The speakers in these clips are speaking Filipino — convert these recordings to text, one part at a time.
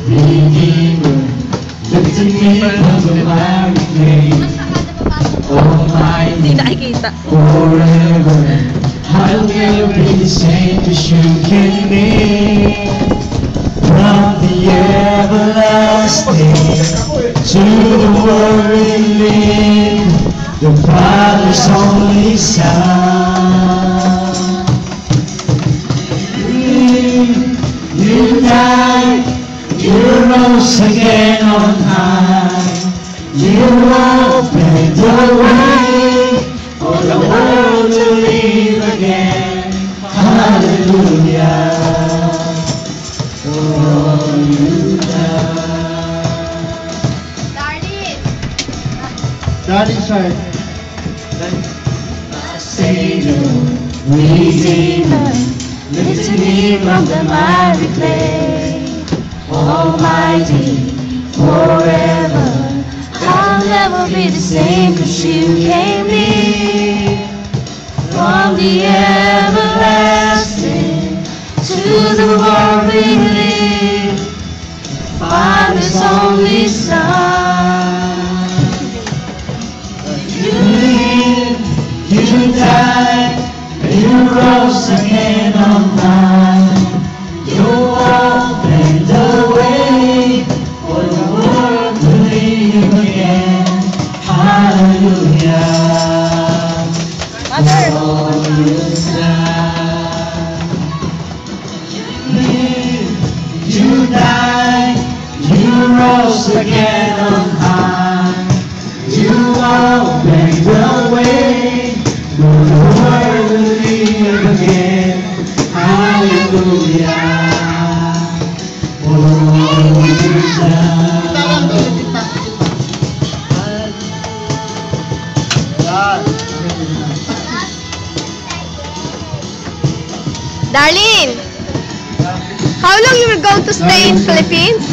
Redeemer, lifted me from the miry clay. Almighty, forever, I'll never be the same, 'cause you can me. From the everlasting to the world we live, the Father's only Son. You died, you rose again on high. You opened the way for the world to live again. Hallelujah. Oh, you died. Darling, sorry. Savior, Redeemer, lifted me from the miry clay. Almighty, forever, I'll never be the same, 'cause you came me. From the everlasting to the world we live, Father's only Son. You lived, you died, you rose again on high. You opened the way for the world to live again. Hallelujah. Oh, you died. You lived, you died, you rose again on high. You opened the way for the world to live again. Hallelujah. Oh, you died. Darlene, how long you will go to stay in Philippines?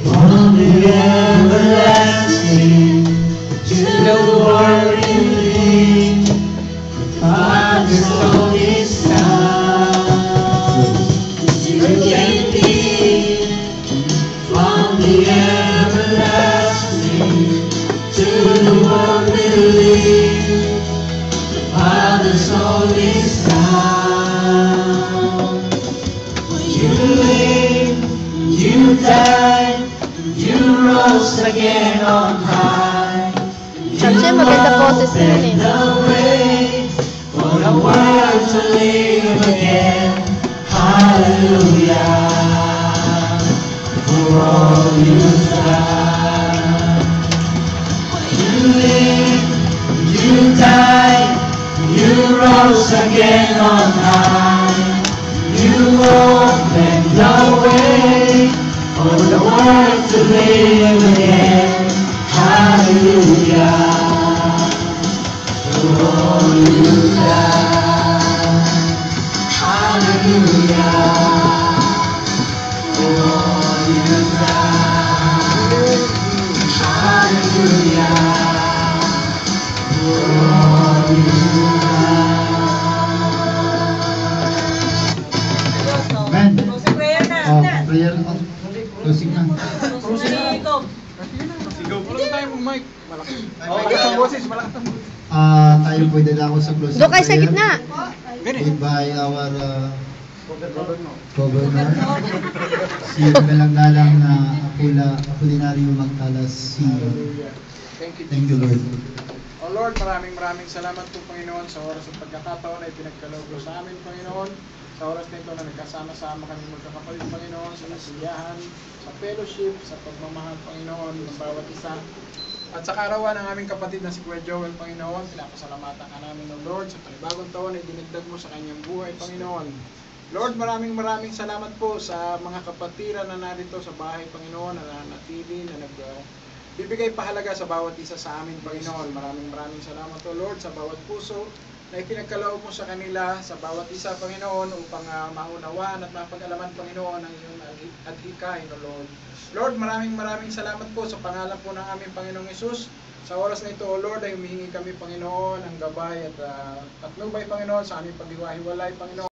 From the everlasting to the world we live, Father's only Son. You can be from the everlasting to the world we live, Father's only Son. You live, you died, you rose again on high. Kasi maganda poses You yun eh. opened the way for the world to live again. Hallelujah. For all you've done. You lived, you died, you rose again on high. You opened the way for the world to live again. Hallelujah. For all you've done. Hallelujah. For all you've done. Hallelujah. For all you've done. Amen. Closing prayer na. Oh, prayer na. Closing na. Tayo po dadako sa closing Doon kayo sa prayer. gitna. Led by our governor, si Galang-Galang na Apolinario Magtalas Sr. Thank you, Lord. O Lord, maraming salamat po, Panginoon, sa oras at pagkakataon na ipinagkaloob mo sa amin, Panginoon. Sa oras na ito na nagkasama-sama kami magkakapatid, Panginoon, sa nasiyahan, sa fellowship, sa pagmamahal, Panginoon, ng bawat isa. At sa karawan ng aming kapatid na si Kuya Joel, Panginoon, pinapasalamatan ka namin, O Lord, sa panibagong taon na idinagdag mo sa kanyang buhay, Panginoon. Lord, maraming salamat po sa mga kapatiran na narito sa bahay, Panginoon, na nanatili, na bibigay pahalaga sa bawat isa sa amin, Panginoon. Maraming salamat, O Lord, sa bawat puso na ipinagkaloob mo sa kanila, sa bawat isa, Panginoon, upang maunawaan at mapag-alaman, Panginoon, ang iyong adhikain, O Lord. Lord, maraming salamat po sa pangalan po ng aming Panginoong Hesus. Sa oras na ito, O Lord, ay humihingi kami, Panginoon, ang gabay at patnubay, Panginoon, sa aming paghiwa-hiwalay, Panginoon.